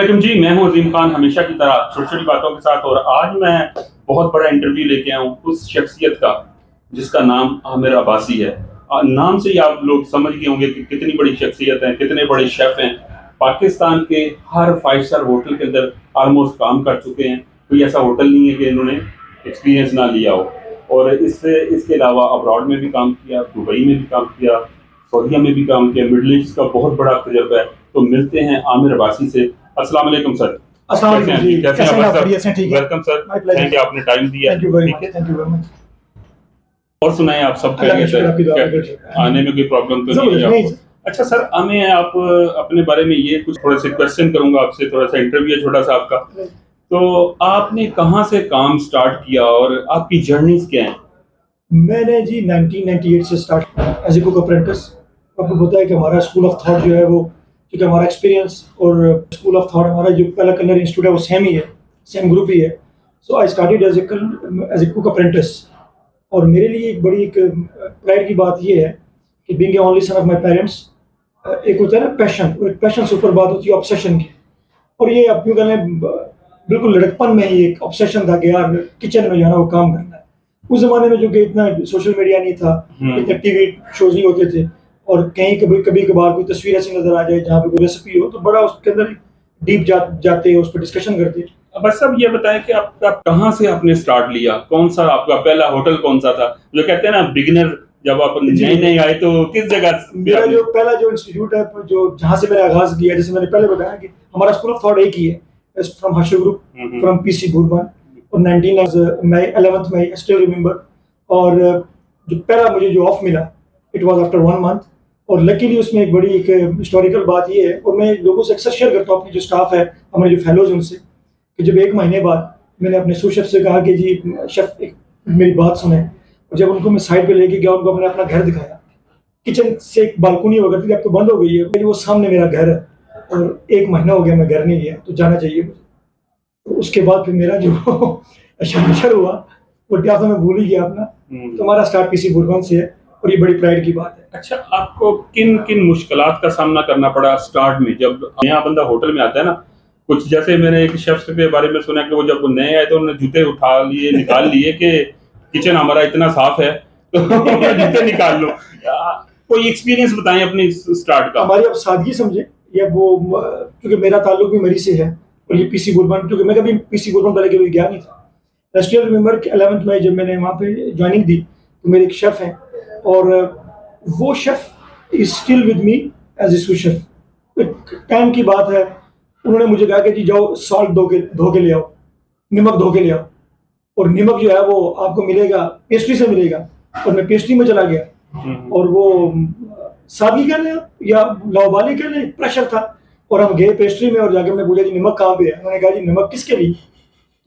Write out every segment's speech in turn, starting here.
अस्सलाम जी, मैं हूं अजीम खान, हमेशा की तरह छोटी छोटी बातों के साथ। और आज मैं बहुत बड़ा इंटरव्यू लेके आया हूं उस शख्सियत का जिसका नाम आमिर अब्बासी है। नाम से ही आप लोग समझ गए होंगे कि कितनी बड़ी शख्सियत है, कितने बड़े शेफ हैं। पाकिस्तान के हर 5 स्टार होटल के अंदर ऑलमोस्ट काम कर चुके हैं। कोई ऐसा होटल नहीं है कि इन्होंने एक्सपीरियंस ना लिया हो। और इसके अलावा अब्रॉड में भी काम किया, दुबई में भी काम किया, सऊदीया में भी काम किया, मिडल ईस्ट का बहुत बड़ा तजर्बा है। तो मिलते हैं आमिर अब्बासी से। अस्सलाम वालेकुम सर। कैसे हैं आप? वेलकम सर, थैंक यू, आपने टाइम दिया। Thank you very much. और सुनाए आप सब आने में कोई प्रॉब्लम तो नहीं है आपको? अच्छा सर, हमें आप अपने बारे में ये कुछ थोड़ा सा क्वेश्चन करूंगा आपसे, थोड़ा सा इंटरव्यू है छोटा सा आपका। तो आपने कहाँ से काम स्टार्ट किया और आपकी जर्नीज क्या है? मैंने जी 1998 से start as a cook apprentice. आपको पता है कि हमारा स्कूल ऑफ थॉट जो है वो, क्योंकि हमारा एक्सपीरियंस और स्कूल ऑफ थॉट हमारा जो पहला कलर इंस्टीट्यूट है वो सेम ही है, सेम ग्रुप ही है। So I started as a cook apprentice. और मेरे लिए एक बड़ी प्राइड की बात ये है कि being A only son of my parents, एक होता है ना पैशन, और एक पैशन से ऊपर बात होती है ऑब्सेशन की। और ये आप क्यों कहें, बिल्कुल लड़कपन में ही एक ऑब्सेशन था कि यार किचन में जो है ना वो काम करना है। उस जमाने में जो कि इतना सोशल मीडिया नहीं था, इतने टीवी शोज नहीं होते थे, और कहीं कभी कभार कोई तस्वीर ऐसी नजर आ जाए जहाँ पे कोई रेसिपी हो तो बड़ा उसके अंदर डीप जाते हैं, उस पर डिस्कशन करते हैं। बस सब ये बताएं कि आप कहाँ से आपने स्टार्ट लिया, कौन सा आपका पहला होटल कौन सा था? जो कहते हैं ना बिगिनर, जब आप नए आए तो किस जगह? मेरा जो पहला जो इंस्टीट्यूट है, जो जहाँ से मैंने आगाज किया, जैसे मैंने पहले बताया कि हमारा स्कूल ऑफ थॉट एक ही है, from हर्षो group, from PC Burban. और 19 मई 11th मई स्टिल रिमेंबर। और जो पहला मुझे जो ऑफ मिला, इट वाज आफ्टर 1 मंथ। और लकीली उसमें एक बड़ी एक हिस्टोरिकल बात ये है, और मैं लोगों से अक्सर शेयर करता हूँ अपनी जो स्टाफ है, हमारे जो फेलोज उनसे, कि जब 1 महीने बाद मैंने अपने सू शेफ से कहा कि जी शेफ एक मेरी बात सुने। और जब उनको मैं साइड पे लेके गया, उनको मैंने अपना घर दिखाया। किचन से एक बालकनी हो गई थी, अब तो बंद हो गई है, वो सामने मेरा घर है। और 1 महीना हो गया मैं घर नहीं गया, तो जाना चाहिए मुझे। तो उसके बाद फिर मेरा जो शमशर हुआ वो क्या था, मैं भूल ही गया अपना। तो हमारा स्टार्ट पीसी बुरबान से है, और ये बड़ी प्राइड की बात है। अच्छा, आपको किन किन मुश्किलात का सामना करना पड़ा स्टार्ट में, जब नया बंदा होटल में आता है ना? कुछ जैसे मैंने एक शेफ के बारे में सुना कि वो जब नए आए तो उन्होंने जूते उठा लिए, निकाल लिए कि किचन हमारा इतना साफ है तो जूते निकाल लो। कोई एक्सपीरियंस बताएं अपनी स्टार्ट का। हमारी आप सादगी समझे, या वो क्योंकि मेरा ताल्लुक भी मरी से है, और ये पीसी बुरबान, क्योंकि मैं कभी पीसी बुरबान पहले कभी गया नहीं था। आई स्टिल रिमेंबर कि 11th मई जब मैंने वहाँ पे ज्वाइनिंग दी, तो मेरे एक शेफ हैं, और वो chef is still with me as a sous chef. Time की बात है, उन्होंने मुझे कहा कि जी जाओ सॉल्ट धो के ले आओ, नमक धो के ले आओ। और नमक जो है वो आपको मिलेगा पेस्ट्री से मिलेगा। और मैं पेस्ट्री में चला गया, और वो सादगी कह लें या लावाबाली कह लें, प्रेशर था। और हम गए पेस्ट्री में, और जाके मैंने पूछा जी नमक कहाँ पे है? उन्होंने कहा जी नमक किसके लिए?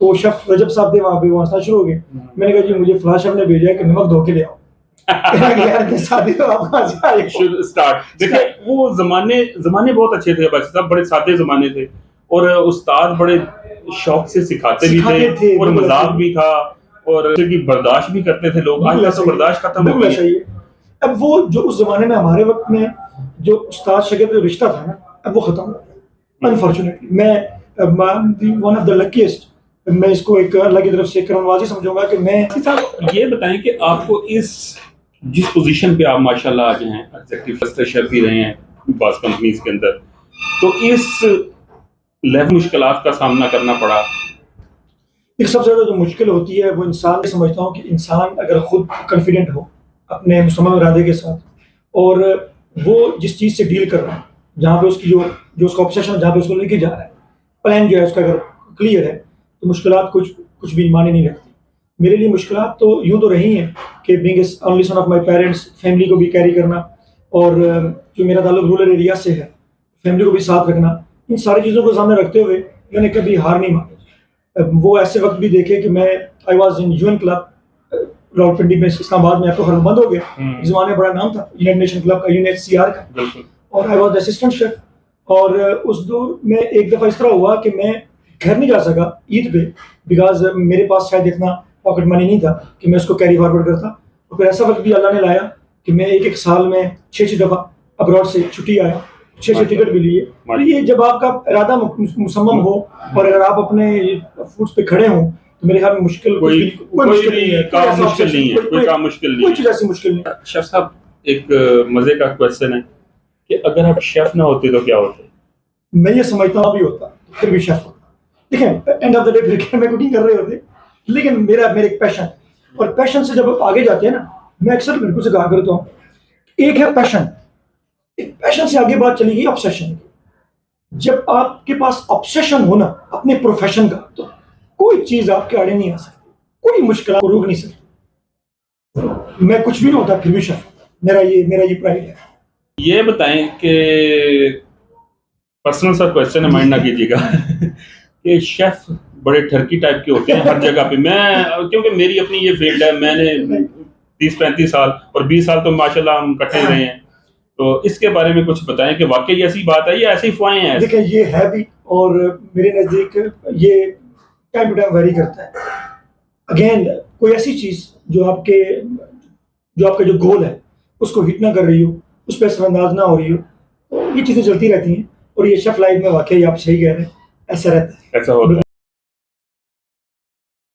तो शेफ रजब साहब थे वहाँ पे, वो हंसना शुरू हो गए। मैंने कहा जी मुझे फलां शेफ ने भेजा है कि नमक धो के ले आओ। स्टार्ट देखिए, वो जमाने बहुत अच्छे थे, बच्चे सब बड़े सादे जमाने थे, और उस्ताद बड़े शौक से सिखाते भी थे, और मजाक भी था, और बर्दाश्त भी करते थे लोग। आज तो बर्दाश्त खत्म हो गया। अब वो जो उस जमाने में हमारे वक्त में जो उस्ताद शागिर्द जो रिश्ता था ना, अब वो खत्म हो गया अनफॉर्चुनेटली। मैं वन ऑफ द लकीस्ट, मैं इसको एक अल्लाह की तरफ से करमनवाजी समझूंगा कि मैं। ये बताएं कि आपको जिस पोजीशन पे आप माशाल्लाह आज हैं, एग्जीक्यूटिव शेफ भी रहे हैं बास कंपनीज के अंदर, तो इस लेवल मुश्किलात का सामना करना पड़ा? एक सबसे ज़्यादा जो मुश्किल होती है वो इंसान, समझता हूँ कि इंसान अगर खुद कॉन्फिडेंट हो अपने मुसम्मम इरादे के साथ, और वो जिस चीज़ से डील कर रहा है, जहाँ पे उसकी जो उसका ऑब्सेशन, जहाँ पे उसको लेके जा रहा है, प्लान जो है उसका अगर क्लियर है, तो मुश्किलात कुछ भी माने नहीं रखती। मेरे लिए मुश्किलात तो यूँ तो रही हैं कि being only son of my parents, family को भी कैरी करना, और जो मेरा ताल्लुक रूरल एरिया से है, फैमिली को भी साथ रखना, इन सारी चीज़ों को सामने रखते हुए मैंने कभी हार नहीं मानी। वो ऐसे वक्त भी देखे कि मैं I was in UN club Rawalpindi में, इस्लामाबाद में, आपको बंद हो गया। इस जमाने में बड़ा नाम था यूनाइटेड नेशन क्लब का, UNHCR का, और आई वॉज असिस्टेंट शेफ। और उस दौर में एक दफ़ा इस तरह हुआ कि मैं घर नहीं जा सका ईद पे, बिकॉज मेरे पास शायद इतना पॉकेट मनी नहीं था कि मैं उसको कैरी फॉरवर्ड करता। और फिर ऐसा वक्त भी अल्लाह ने लाया कि मैं एक साल में 6 दफ़ा अब्रॉड से छुट्टी आया, 6 टिकट भी लिए। तो ये जब आपका इरादा मुसम्मम हो और अगर आप अपने फूड्स पे खड़े हों तो मेरे ख्याल में मुश्किल कोई मुश्किल नहीं है, काम मुश्किल नहीं है, कोई काम मुश्किल नहीं कोई चीज़ ऐसी मुश्किल नहीं है। शेफ साहब, एक मजे का क्वेश्चन है कि अगर आप शेफ ना होते तो क्या होते? मैं ये समझता हूँ अभी होता फिर भी शेफ होता। देखें, एंड ऑफ द डे फिर मैं कुकिंग कर रहे होते, लेकिन मेरे एक पैशन है, और पैशन से जब आप आगे जाते हैं ना, मैं अक्सर लड़कों से कहा करता हूँ, एक है पैशन, एक पैशन से आगे बात चली गई ऑब्सेशन की। जब आपके पास ऑब्सेशन हो ना अपने प्रोफेशन का, तो कोई चीज आपके आड़े नहीं आ सकती, कोई मुश्किल आपको रोक नहीं सकती। मैं कुछ भी नहीं होता फिर भी शेफ, मेरा ये प्राइड है। ये बताएं कि पर्सनल सा क्वेश्चन है, माइंड ना कीजिएगा कि शेफ बड़े ठरकी टाइप के होते हैं हर जगह पे। मैं, क्योंकि मेरी अपनी ये फील्ड है, मैंने 30-35 साल और 20 साल तो माशाल्लाह हम इकट्ठे रहे हैं, तो इसके बारे में कुछ बताएं कि वाकई ऐसी बात है या ऐसी अफवाहें हैं? देखिए, ये है भी, और मेरे नज़दीक ये टाइम टू टाइम वेरी करता है। अगेन, कोई ऐसी चीज़ जो आपका जो गोल है उसको हिट ना कर रही हो, उस पर असरअंदाज ना हो रही हो, तो ये चीज़ें चलती रहती हैं। और ये शेफ लाइफ में वाकई आप सही कह रहे हैं, ऐसा रहता है, ऐसा होता है।